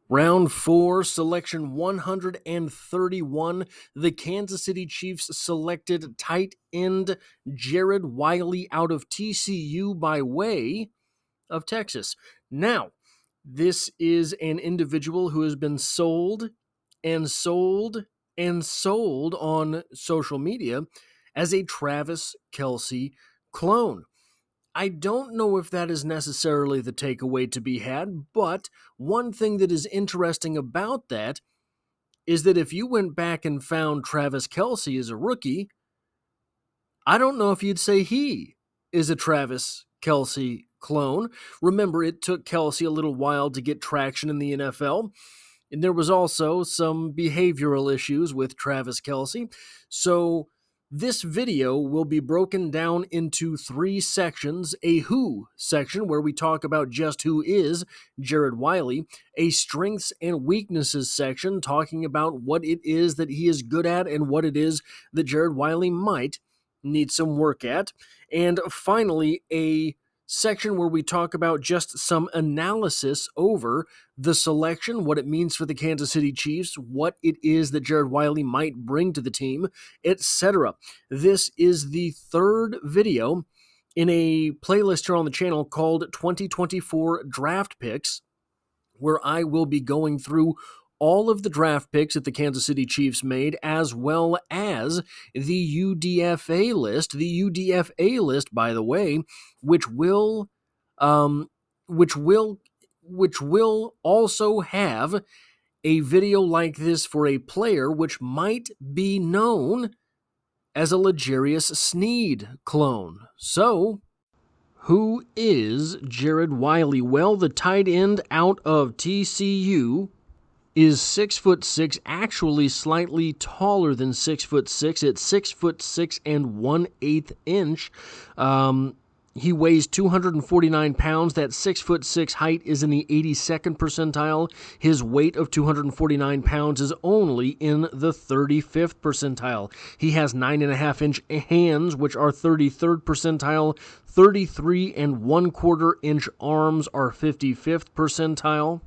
Round 4, selection 131, the Kansas City Chiefs selected tight end Jared Wiley out of TCU by way of Texas. Now, this is an individual who has been sold and sold and sold on social media as a Travis Kelce clone. I don't know if that is necessarily the takeaway to be had, but one thing that is interesting about that is that if you went back and found Travis Kelce as a rookie, I don't know if you'd say he is a Travis Kelce clone. Remember, it took Kelce a little while to get traction in the NFL, and there was also some behavioral issues with Travis Kelce. So this video will be broken down into 3 sections: a who section, where we talk about just who is Jared Wiley; a strengths and weaknesses section, talking about what it is that he is good at and what it is that Jared Wiley might need some work at; and finally, a section where we talk about just some analysis over the selection, what it means for the Kansas City Chiefs, what it is that Jared Wiley might bring to the team, etc. This is the 3rd video in a playlist here on the channel called 2024 Draft Picks, where I will be going through all of the draft picks that the Kansas City Chiefs made, as well as the UDFA list. The UDFA list, by the way, which will also have a video like this for a player which might be known as a L'Jarius Sneed clone. So, who is Jared Wiley? Well, the tight end out of TCU is 6'6", actually slightly taller than 6'6". It's 6'6" and 1/8 inch. He weighs 249 pounds. That 6'6" height is in the 82nd percentile. His weight of 249 pounds is only in the 35th percentile. He has 9.5 inch hands, which are 33rd percentile. 33 1/4 inch arms are 55th percentile.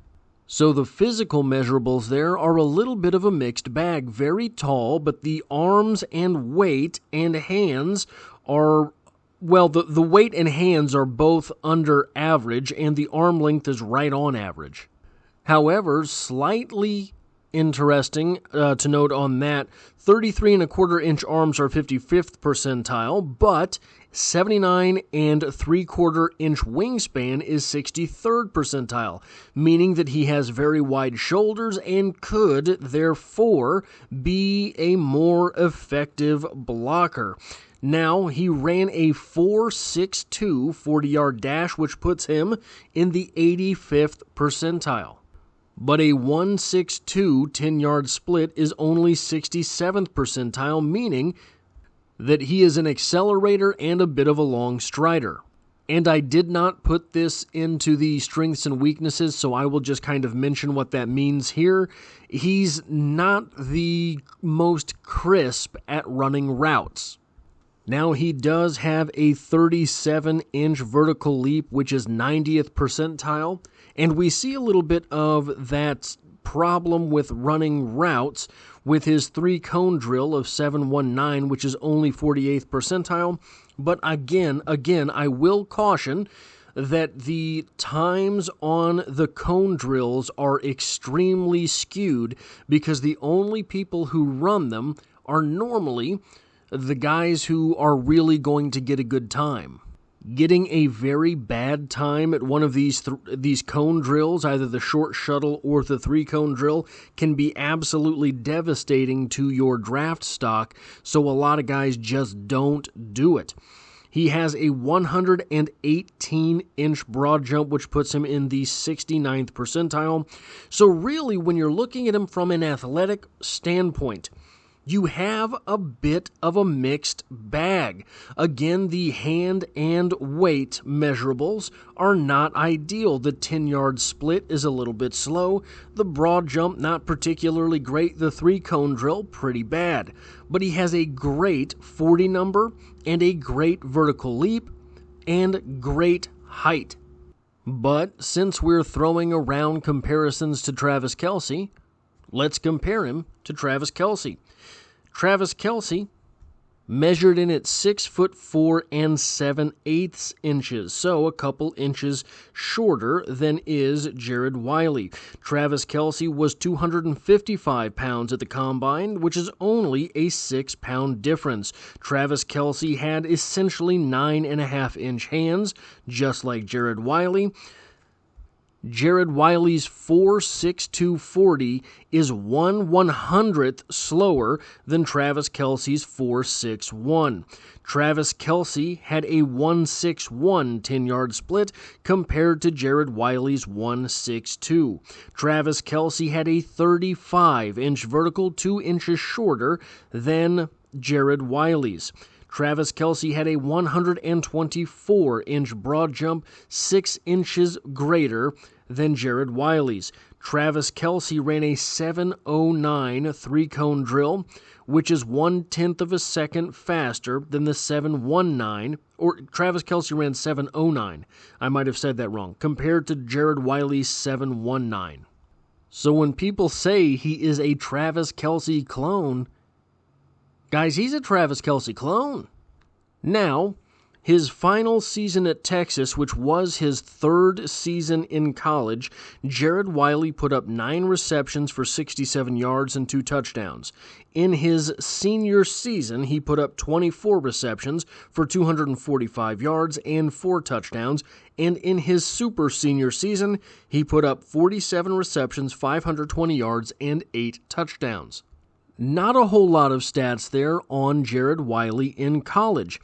So the physical measurables there are a little bit of a mixed bag. Very tall, but the arms and weight and hands are, well, the weight and hands are both under average, and the arm length is right on average. However, slightly interesting to note on that, 33 1/4 inch arms are 55th percentile, but 79 3/4 inch wingspan is 63rd percentile, meaning that he has very wide shoulders and could, therefore, be a more effective blocker. Now, he ran a 4.62 40-yard dash, which puts him in the 85th percentile. But a 1.62 10-yard split is only 67th percentile, meaning that he is an accelerator and a bit of a long strider. And I did not put this into the strengths and weaknesses, so I will just kind of mention what that means here. He's not the most crisp at running routes. Now, he does have a 37-inch vertical leap, which is 90th percentile, and we see a little bit of that problem with running routes with his 3-cone drill of 719, which is only 48th percentile. But again, I will caution that the times on the cone drills are extremely skewed, because the only people who run them are normally the guys who are really going to get a good time. Getting a very bad time at one of these cone drills, either the short shuttle or the 3-cone drill, can be absolutely devastating to your draft stock, so a lot of guys just don't do it. He has a 118-inch broad jump, which puts him in the 69th percentile. So really, when you're looking at him from an athletic standpoint, you have a bit of a mixed bag. Again, the hand and weight measurables are not ideal. The 10-yard split is a little bit slow. The broad jump, not particularly great. The 3-cone drill, pretty bad. But he has a great 40 number and a great vertical leap and great height. But since we're throwing around comparisons to Travis Kelce, let's compare him to Travis Kelce. Travis Kelce measured in at 6'4" and 7/8 inches, so a couple inches shorter than is Jared Wiley. Travis Kelce was 255 pounds at the combine, which is only a 6-pound difference. Travis Kelce had essentially 9.5-inch hands, just like Jared Wiley. Jared Wiley's 4.62 40 is 1/100th slower than Travis Kelce's 4.61. Travis Kelce had a 1.61 10-yard split compared to Jared Wiley's 1.62. Travis Kelce had a 35-inch vertical, 2 inches shorter than Jared Wiley's. Travis Kelce had a 124-inch broad jump, 6 inches greater than Jared Wiley's. Travis Kelce ran a 7.09 three-cone drill, which is 1/10 of a second faster than the 7.19, or Travis Kelce ran 7.09. I might have said that wrong, compared to Jared Wiley's 7.19. So when people say he is a Travis Kelce clone, guys, he's a Travis Kelce clone. Now, his final season at Texas, which was his third season in college, Jared Wiley put up 9 receptions for 67 yards and 2 touchdowns. In his senior season, he put up 24 receptions for 245 yards and 4 touchdowns. And in his super senior season, he put up 47 receptions, 520 yards, and 8 touchdowns. Not a whole lot of stats there on Jared Wiley in college.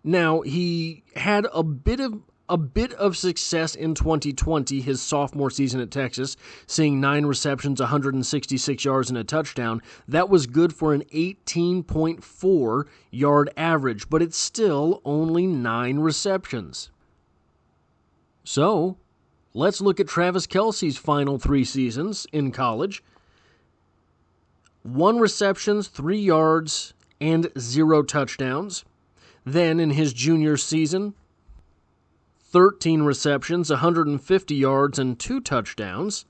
Now, he had a bit of success in 2020, his sophomore season at Texas, seeing 9 receptions, 166 yards, and a touchdown. That was good for an 18.4 yard average, but it's still only 9 receptions. So, let's look at Travis Kelce's final 3 seasons in college. 1 receptions, 3 yards, and 0 touchdowns. Then in his junior season, 13 receptions, 150 yards, and 2 touchdowns.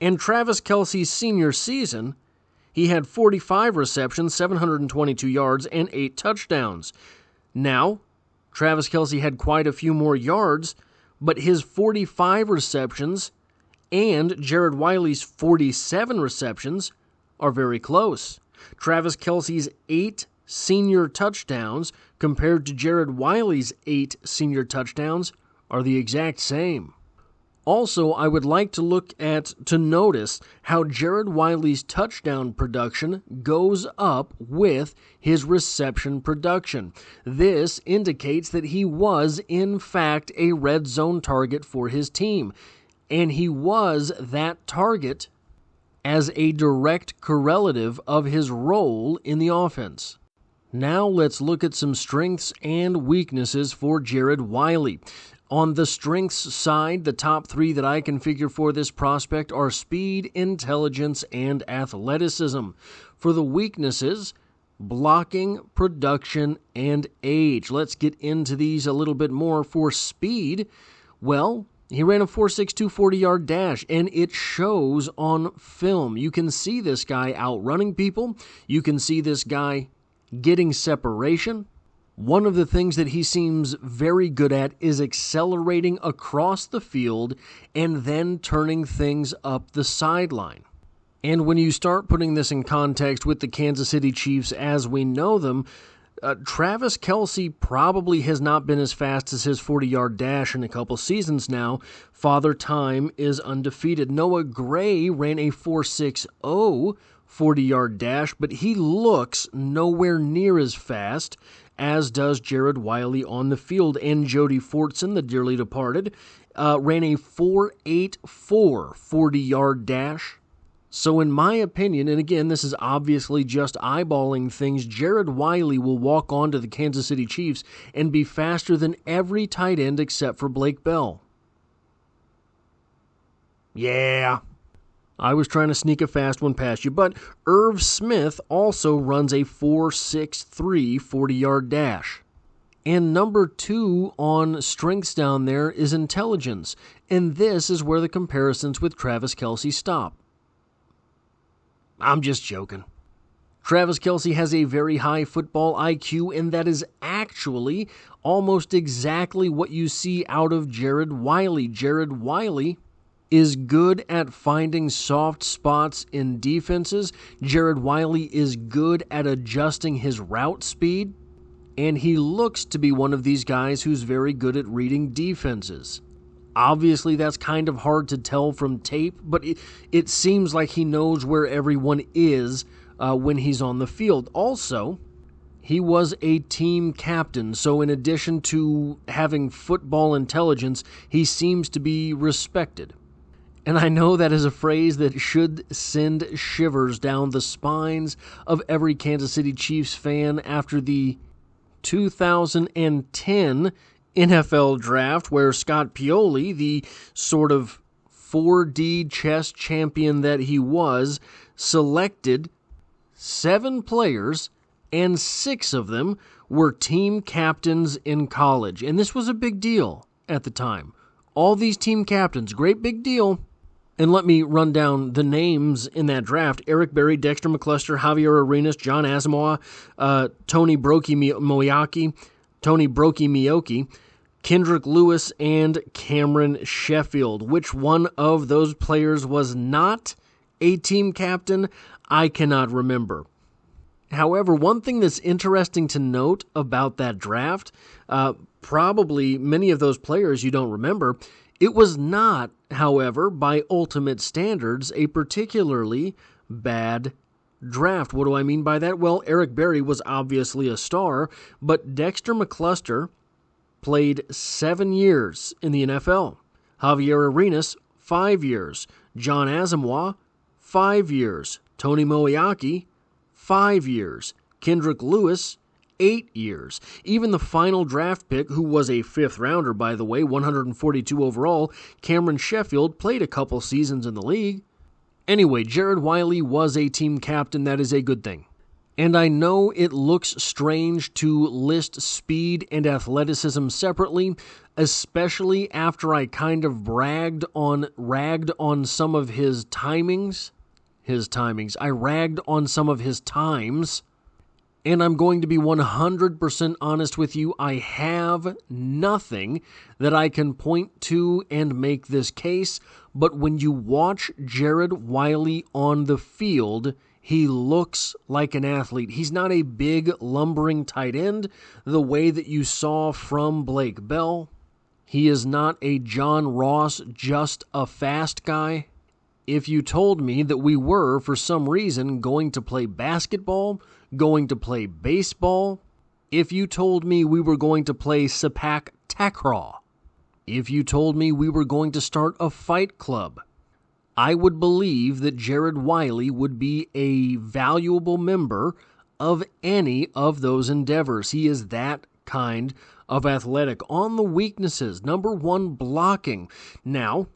And Travis Kelce's senior season, he had 45 receptions, 722 yards, and 8 touchdowns. Now, Travis Kelce had quite a few more yards, but his 45 receptions and Jared Wiley's 47 receptions are very close. Travis Kelce's 8 senior touchdowns compared to Jared Wiley's 8 senior touchdowns are the exact same. Also, I would like to notice how Jared Wiley's touchdown production goes up with his reception production. This indicates that he was, in fact, a red zone target for his team, and he was that target as a direct correlative of his role in the offense. Now let's look at some strengths and weaknesses for Jared Wiley. On the strengths side, the top 3 that I can figure for this prospect are speed, intelligence, and athleticism. For the weaknesses, blocking, production, and age. Let's get into these a little bit more. For speed, well, he ran a 4.62 40-yard dash, and it shows on film. You can see this guy outrunning people. You can see this guy getting separation. One of the things that he seems very good at is accelerating across the field and then turning things up the sideline. And when you start putting this in context with the Kansas City Chiefs as we know them, Travis Kelce probably has not been as fast as his 40-yard dash in a couple seasons now. Father Time is undefeated. Noah Gray ran a 4.60 40-yard dash, but he looks nowhere near as fast as does Jared Wiley on the field. And Jody Fortson, the dearly departed, ran a 4.84 40-yard dash. So in my opinion, and again, this is obviously just eyeballing things, Jared Wiley will walk on to the Kansas City Chiefs and be faster than every tight end except for Blake Bell. Yeah, I was trying to sneak a fast one past you, but Irv Smith also runs a 4.63 40-yard dash. And number 2 on strengths down there is intelligence. And this is where the comparisons with Travis Kelce stop. I'm just joking. Travis Kelce has a very high football IQ, and that is actually almost exactly what you see out of Jared Wiley. Jared Wiley is good at finding soft spots in defenses. Jared Wiley is good at adjusting his route speed, and he looks to be one of these guys who's very good at reading defenses. Obviously, that's kind of hard to tell from tape, but it seems like he knows where everyone is when he's on the field. Also, he was a team captain, so in addition to having football intelligence, he seems to be respected. And I know that is a phrase that should send shivers down the spines of every Kansas City Chiefs fan after the 2010 NFL draft, where Scott Pioli, the sort of 4D chess champion that he was, selected 7 players, and 6 of them were team captains in college. And this was a big deal at the time. All these team captains, great big deal. And let me run down the names in that draft. Eric Berry, Dexter McCluster, Javier Arenas, John Asamoah, Tony Brokey-Mioki, Kendrick Lewis, and Cameron Sheffield. Which one of those players was not a team captain? I cannot remember. However, one thing that's interesting to note about that draft, probably many of those players you don't remember, it was not, however, by ultimate standards, a particularly bad draft. What do I mean by that? Well, Eric Berry was obviously a star, but Dexter McCluster played 7 years in the NFL. Javier Arenas, 5 years. John Asamoah, 5 years. Tony Moeaki, 5 years. Kendrick Lewis, 8 years. Even the final draft pick, who was a 5th rounder, by the way, 142 overall, Cameron Sheffield, played a couple seasons in the league. Anyway, Jared Wiley was a team captain. That is a good thing. And I know it looks strange to list speed and athleticism separately, especially after I kind of ragged on some of his timings. I ragged on some of his times. And I'm going to be 100% honest with you. I have nothing that I can point to and make this case. But when you watch Jared Wiley on the field, he looks like an athlete. He's not a big, lumbering tight end the way that you saw from Blake Bell. He is not a John Ross, just a fast guy. If you told me that we were, for some reason, going to play basketball, going to play baseball, if you told me we were going to play sepak takraw, if you told me we were going to start a fight club, I would believe that Jared Wiley would be a valuable member of any of those endeavors. He is that kind of athletic. On the weaknesses, number 1, blocking. Now,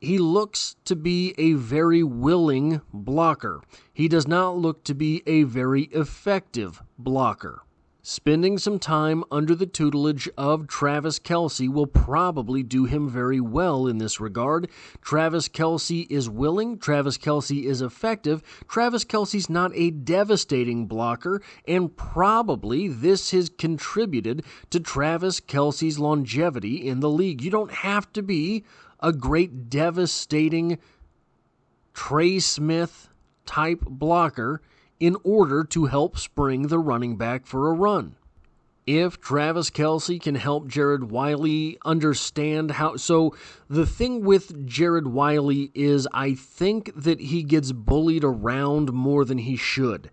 he looks to be a very willing blocker. He does not look to be a very effective blocker. Spending some time under the tutelage of Travis Kelce will probably do him very well in this regard. Travis Kelce is willing. Travis Kelce is effective. Travis Kelce's not a devastating blocker, and probably this has contributed to Travis Kelce's longevity in the league. You don't have to be a great devastating Trey Smith type blocker in order to help spring the running back for a run. If Travis Kelce can help Jared Wiley understand how... So the thing with Jared Wiley is I think that he gets bullied around more than he should.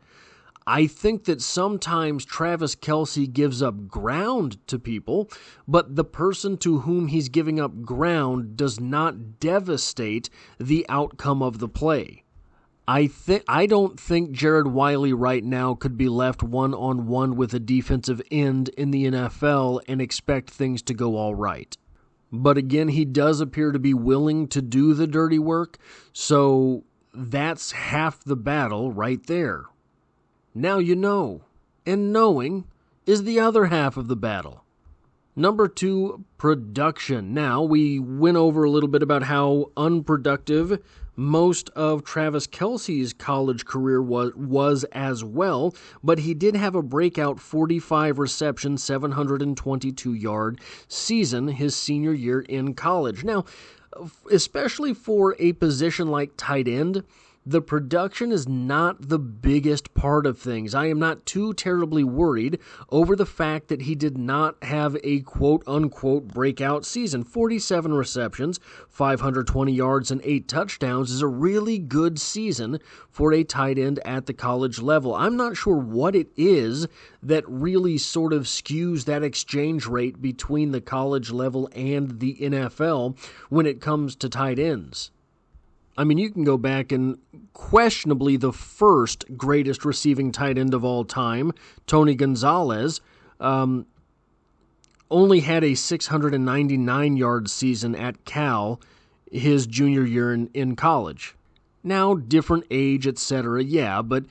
I think that sometimes Travis Kelce gives up ground to people, but the person to whom he's giving up ground does not devastate the outcome of the play. I don't think Jared Wiley right now could be left one-on-one with a defensive end in the NFL and expect things to go all right. But again, he does appear to be willing to do the dirty work, so that's half the battle right there. Now you know, and knowing is the other half of the battle. Number 2, production. Now, we went over a little bit about how unproductive most of Travis Kelce's college career was as well, but he did have a breakout 45 reception, 722-yard season his senior year in college. Now, especially for a position like tight end, the production is not the biggest part of things. I am not too terribly worried over the fact that he did not have a quote-unquote breakout season. 47 receptions, 520 yards, and 8 touchdowns is a really good season for a tight end at the college level. I'm not sure what it is that really sort of skews that exchange rate between the college level and the NFL when it comes to tight ends. I mean, you can go back and questionably the first greatest receiving tight end of all time, Tony Gonzalez, only had a 699-yard season at Cal his junior year in college. Now, different age, etc., yeah, but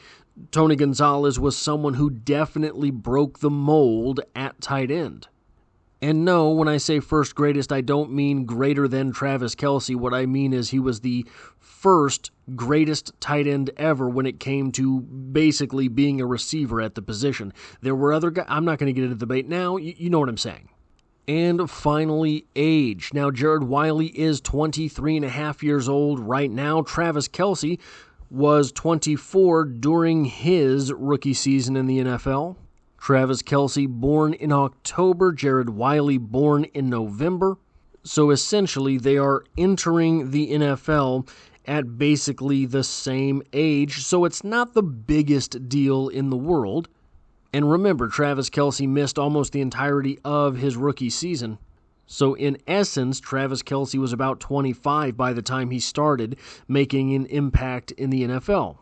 Tony Gonzalez was someone who definitely broke the mold at tight end. And no, when I say first greatest, I don't mean greater than Travis Kelce. What I mean is he was the first greatest tight end ever when it came to basically being a receiver at the position. There were other guys. I'm not going to get into the debate now. You know what I'm saying. And finally, age. Now, Jared Wiley is 23 and a half years old right now. Travis Kelce was 24 during his rookie season in the NFL. Travis Kelce born in October, Jared Wiley born in November. So essentially, they are entering the NFL at basically the same age, so it's not the biggest deal in the world. And remember, Travis Kelce missed almost the entirety of his rookie season. So in essence, Travis Kelce was about 25 by the time he started making an impact in the NFL.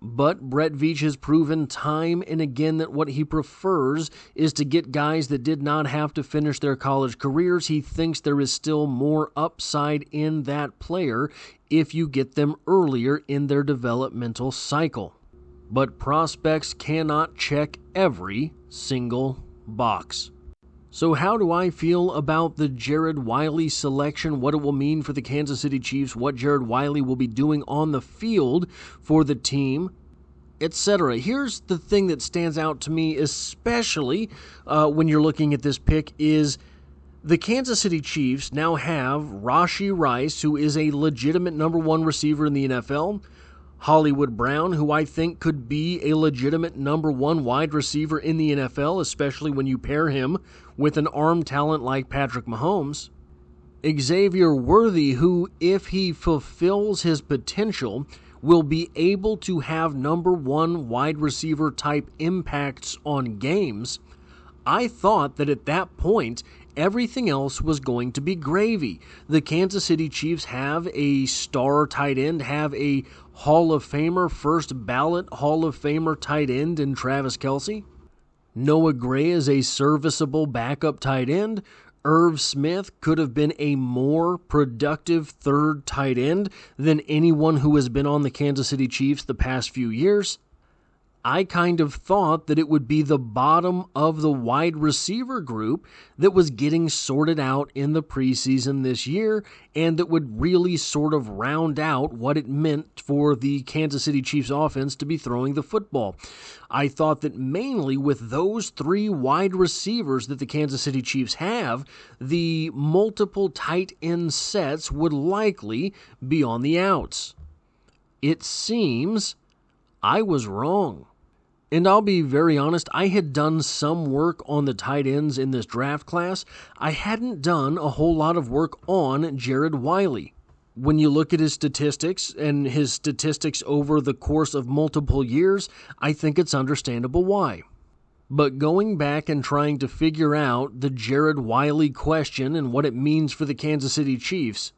But Brett Veach has proven time and again that what he prefers is to get guys that did not have to finish their college careers. He thinks there is still more upside in that player if you get them earlier in their developmental cycle. But prospects cannot check every single box. So how do I feel about the Jared Wiley selection, what it will mean for the Kansas City Chiefs, what Jared Wiley will be doing on the field for the team, etc.? Here's the thing that stands out to me, especially when you're looking at this pick, is the Kansas City Chiefs now have Rashee Rice, who is a legitimate number 1 receiver in the NFL, Hollywood Brown, who I think could be a legitimate number 1 wide receiver in the NFL, especially when you pair him with an arm talent like Patrick Mahomes. Xavier Worthy, who, if he fulfills his potential, will be able to have number 1 wide receiver type impacts on games. I thought that at that point, everything else was going to be gravy. The Kansas City Chiefs have a star tight end, have a Hall of Famer, first ballot Hall of Famer tight end in Travis Kelce. Noah Gray is a serviceable backup tight end. Irv Smith could have been a more productive third tight end than anyone who has been on the Kansas City Chiefs the past few years. I kind of thought that it would be the bottom of the wide receiver group that was getting sorted out in the preseason this year, and that would really sort of round out what it meant for the Kansas City Chiefs offense to be throwing the football. I thought that mainly with those 3 wide receivers that the Kansas City Chiefs have, the multiple tight end sets would likely be on the outs. It seems I was wrong. And I'll be very honest, I had done some work on the tight ends in this draft class. I hadn't done a whole lot of work on Jared Wiley. When you look at his statistics and his statistics over the course of multiple years, I think it's understandable why. But going back and trying to figure out the Jared Wiley question and what it means for the Kansas City Chiefs,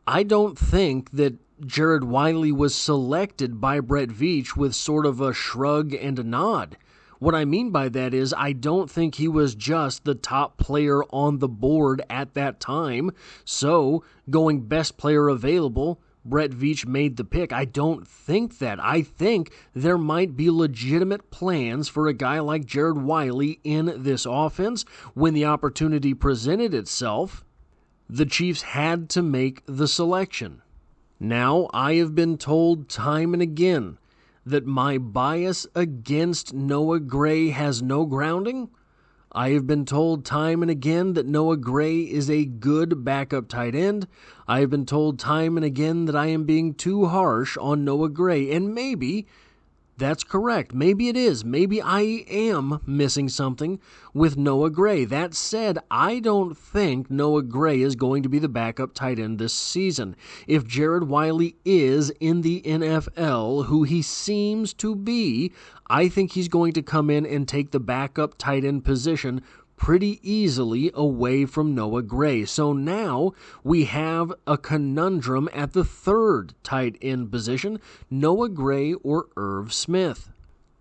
I don't think that Jared Wiley was selected by Brett Veach with sort of a shrug and a nod. What I mean by that is I don't think he was just the top player on the board at that time. So, going best player available, Brett Veach made the pick. I don't think that. I think there might be legitimate plans for a guy like Jared Wiley in this offense. When the opportunity presented itself, the Chiefs had to make the selection. Now, I have been told time and again that my bias against Noah Gray has no grounding. I have been told time and again that Noah Gray is a good backup tight end. I have been told time and again that I am being too harsh on Noah Gray, and maybe that's correct. Maybe it is. Maybe I am missing something with Noah Gray. That said, I don't think Noah Gray is going to be the backup tight end this season. If Jared Wiley is in the NFL, who he seems to be, I think he's going to come in and take the backup tight end position pretty easily away from Noah Gray. So now we have a conundrum at the third tight end position, Noah Gray or Irv Smith.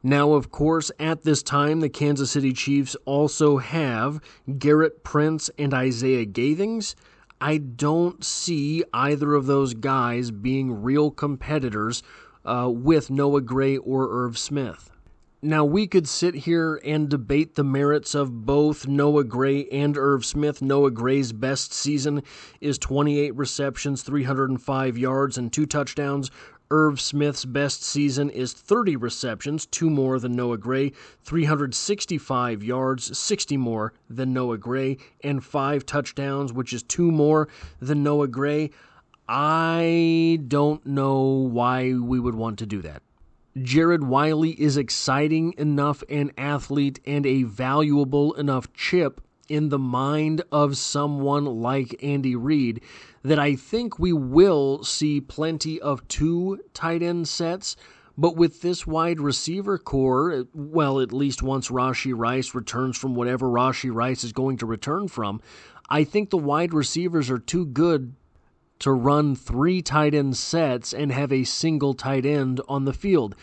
Now, of course, at this time, the Kansas City Chiefs also have Garrett Prince and Isaiah Gathings. I don't see either of those guys being real competitors with Noah Gray or Irv Smith. Now, we could sit here and debate the merits of both Noah Gray and Irv Smith. Noah Gray's best season is 28 receptions, 305 yards, and 2 touchdowns. Irv Smith's best season is 30 receptions, 2 more than Noah Gray, 365 yards, 60 more than Noah Gray, and 5 touchdowns, which is 2 more than Noah Gray. I don't know why we would want to do that. Jared Wiley is exciting enough an athlete and a valuable enough chip in the mind of someone like Andy Reid that I think we will see plenty of 2 tight end sets. But with this wide receiver core, well, at least once Rashee Rice returns from whatever Rashee Rice is going to return from, I think the wide receivers are too good to run 3 tight end sets and have a single tight end on the field.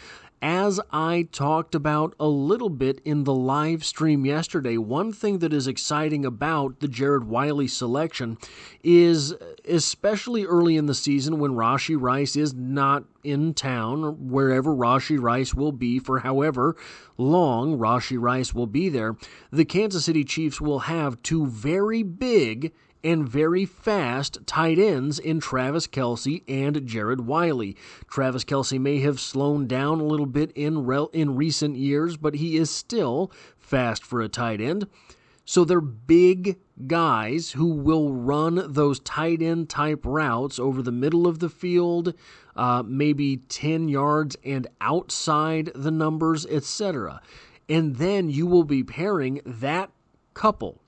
As I talked about a little bit in the live stream yesterday, one thing that is exciting about the Jared Wiley selection is, especially early in the season when Rashee Rice is not in town, wherever Rashee Rice will be for however long Rashee Rice will be there, the Kansas City Chiefs will have 2 very big and very fast tight ends in Travis Kelce and Jared Wiley. Travis Kelce may have slowed down a little bit in recent years, but he is still fast for a tight end. So they're big guys who will run those tight end type routes over the middle of the field, maybe 10 yards and outside the numbers, etc. And then you will be pairing that couple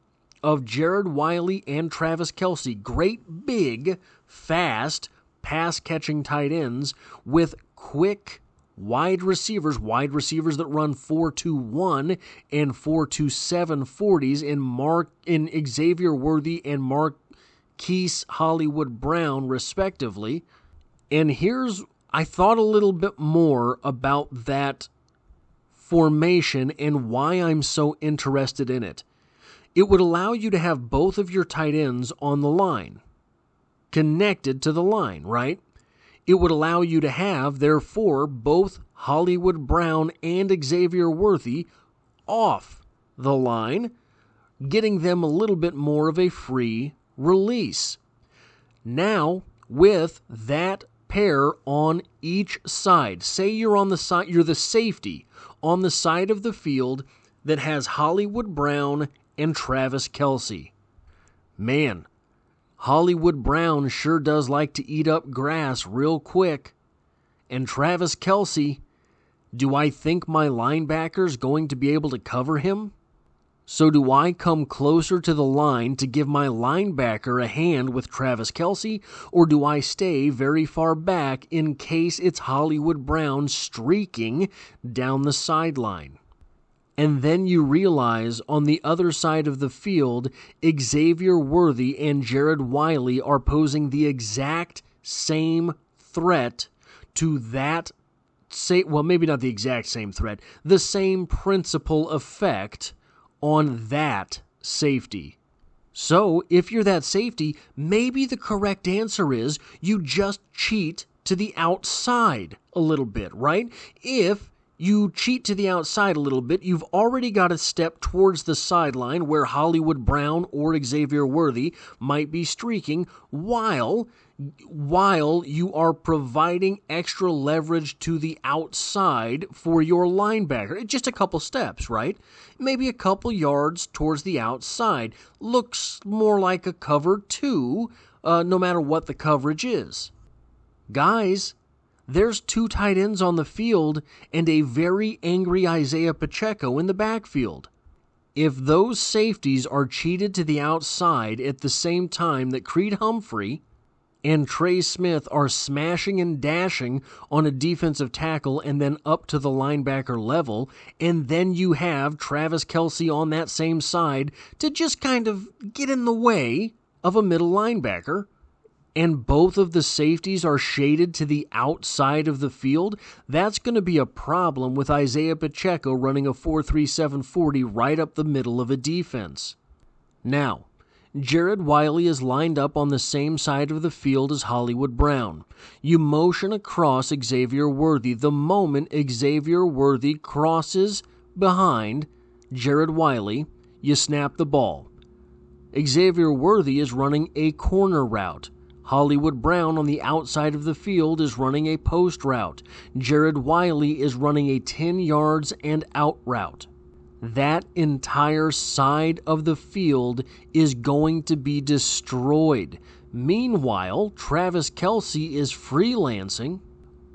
of Jared Wiley and Travis Kelce, great big, fast, pass-catching tight ends with quick wide receivers that run 4.21 and 4.27 40s in Xavier Worthy and Marquise Hollywood Brown, respectively. And I thought a little bit more about that formation and why I'm so interested in it. It would allow you to have both of your tight ends on the line, connected to the line, right? It would allow you to have, therefore, both Hollywood Brown and Xavier Worthy off the line, getting them a little bit more of a free release. Now, with that pair on each side, say you're on the side, you're the safety on the side of the field that has Hollywood Brown and Travis Kelce. Man, Hollywood Brown sure does like to eat up grass real quick. And Travis Kelce, do I think my linebacker's going to be able to cover him? So do I come closer to the line to give my linebacker a hand with Travis Kelce, or do I stay very far back in case it's Hollywood Brown streaking down the sideline? And then you realize on the other side of the field, Xavier Worthy and Jared Wiley are posing the exact same threat to that, well, maybe not the exact same threat, the same principal effect on that safety. So, if you're that safety, maybe the correct answer is you just cheat to the outside a little bit, right? If you cheat to the outside a little bit, you've already got a step towards the sideline where Hollywood Brown or Xavier Worthy might be streaking while you are providing extra leverage to the outside for your linebacker. Just a couple steps, right? Maybe a couple yards towards the outside. Looks more like a cover 2, no matter what the coverage is. Guys, there's 2 tight ends on the field and a very angry Isaiah Pacheco in the backfield. If those safeties are cheated to the outside at the same time that Creed Humphrey and Trey Smith are smashing and dashing on a defensive tackle and then up to the linebacker level, and then you have Travis Kelce on that same side to just kind of get in the way of a middle linebacker, and both of the safeties are shaded to the outside of the field, that's going to be a problem with Isaiah Pacheco running a 4.37 40 right up the middle of a defense. Now, Jared Wiley is lined up on the same side of the field as Hollywood Brown. You motion across Xavier Worthy. The moment Xavier Worthy crosses behind Jared Wiley, you snap the ball. Xavier Worthy is running a corner route. Hollywood Brown on the outside of the field is running a post route. Jared Wiley is running a 10 yards and out route. That entire side of the field is going to be destroyed. Meanwhile, Travis Kelce is freelancing,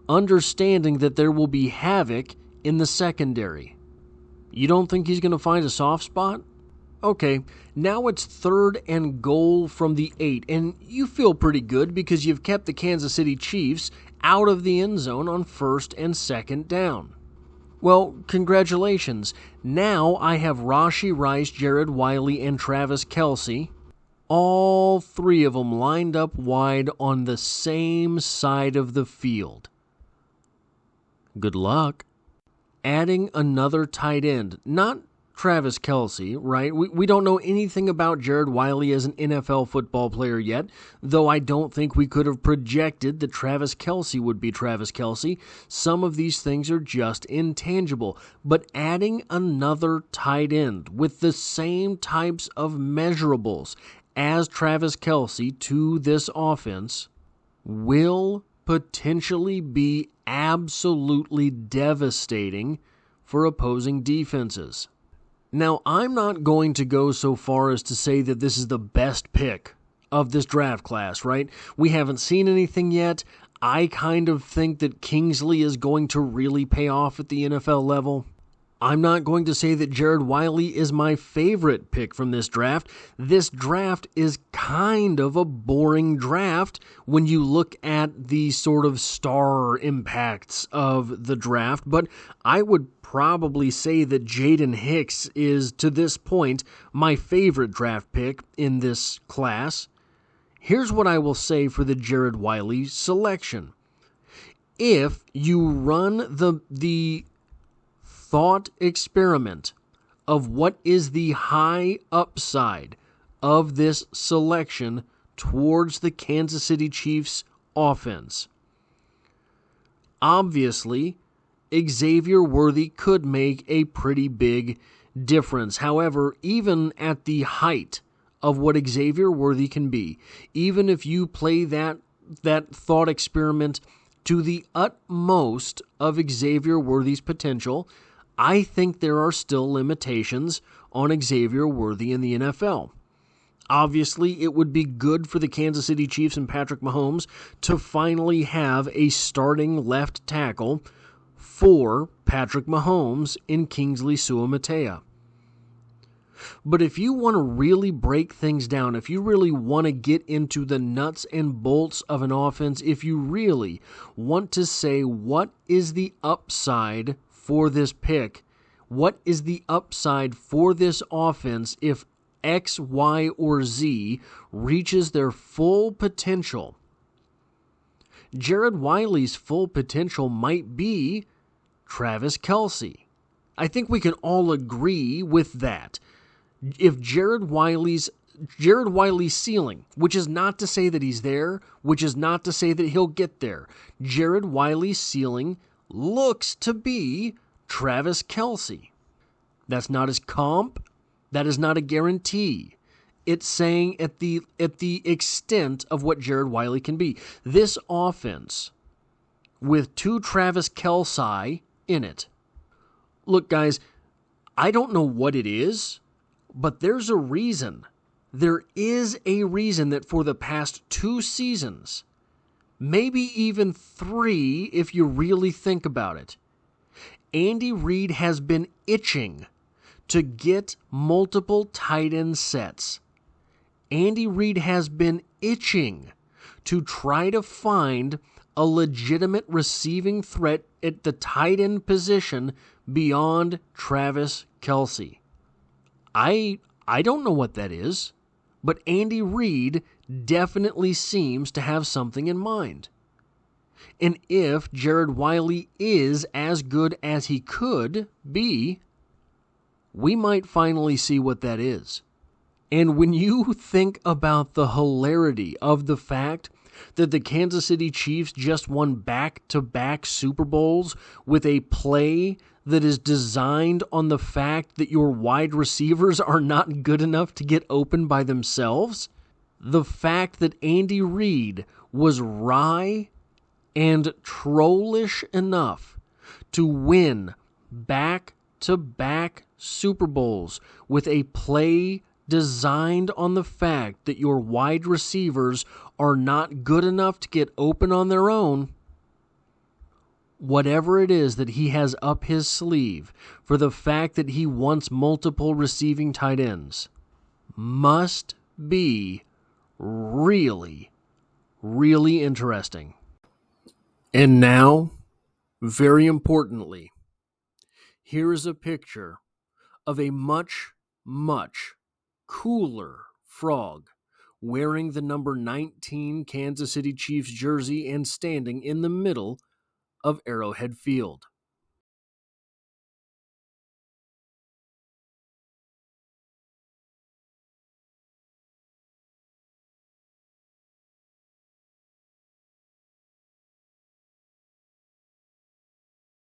understanding that there will be havoc in the secondary. You don't think he's going to find a soft spot? Okay, now it's 3rd and goal from the 8, and you feel pretty good because you've kept the Kansas City Chiefs out of the end zone on 1st and 2nd down. Well, congratulations. Now I have Rashee Rice, Jared Wiley, and Travis Kelce, all 3 of them lined up wide on the same side of the field. Good luck. Adding another tight end, not Travis Kelce, right? We don't know anything about Jared Wiley as an NFL football player yet, though I don't think we could have projected that Travis Kelce would be Travis Kelce. Some of these things are just intangible. But adding another tight end with the same types of measurables as Travis Kelce to this offense will potentially be absolutely devastating for opposing defenses. Now, I'm not going to go so far as to say that this is the best pick of this draft class, right? We haven't seen anything yet. I kind of think that Kingsley is going to really pay off at the NFL level. I'm not going to say that Jared Wiley is my favorite pick from this draft. This draft is kind of a boring draft when you look at the sort of star impacts of the draft, but I would probably say that Jaden Hicks is, to this point, my favorite draft pick in this class. Here's what I will say for the Jared Wiley selection. If you run the thought experiment of what is the high upside of this selection towards the Kansas City Chiefs offense, obviously, Xavier Worthy could make a pretty big difference. However, even at the height of what Xavier Worthy can be, even if you play that thought experiment to the utmost of Xavier Worthy's potential, I think there are still limitations on Xavier Worthy in the NFL. Obviously, it would be good for the Kansas City Chiefs and Patrick Mahomes to finally have a starting left tackle for Patrick Mahomes in Kingsley Suamataia. But if you want to really break things down, if you really want to get into the nuts and bolts of an offense, if you really want to say what is the upside for this pick, what is the upside for this offense if X, Y, or Z reaches their full potential, Jared Wiley's full potential might be Travis Kelce. I think we can all agree with that. If Jared Wiley's Jared Wiley's ceiling, which is not to say that he's there, which is not to say that he'll get there. Jared Wiley's ceiling looks to be Travis Kelce. That's not his comp. That is not a guarantee. It's saying at the extent of what Jared Wiley can be. This offense, with 2 Travis Kelce in it. Look, guys, I don't know what it is, but there's a reason. There is a reason that for the past 2 seasons, maybe even 3 if you really think about it, Andy Reid has been itching to get multiple tight end sets. Andy Reid has been itching to try to find a legitimate receiving threat at the tight end position beyond Travis Kelce. I don't know what that is, but Andy Reid definitely seems to have something in mind. And if Jared Wiley is as good as he could be, we might finally see what that is. And when you think about the hilarity of the fact that the Kansas City Chiefs just won back-to-back Super Bowls with a play that is designed on the fact that your wide receivers are not good enough to get open by themselves, the fact that Andy Reid was wry and trollish enough to win back-to-back Super Bowls with a play designed on the fact that your wide receivers are not good enough to get open on their own, whatever it is that he has up his sleeve for the fact that he wants multiple receiving tight ends must be really, really interesting. And now, very importantly, here is a picture of a much, much cooler frog wearing the number 19 Kansas City Chiefs jersey and standing in the middle of Arrowhead Field.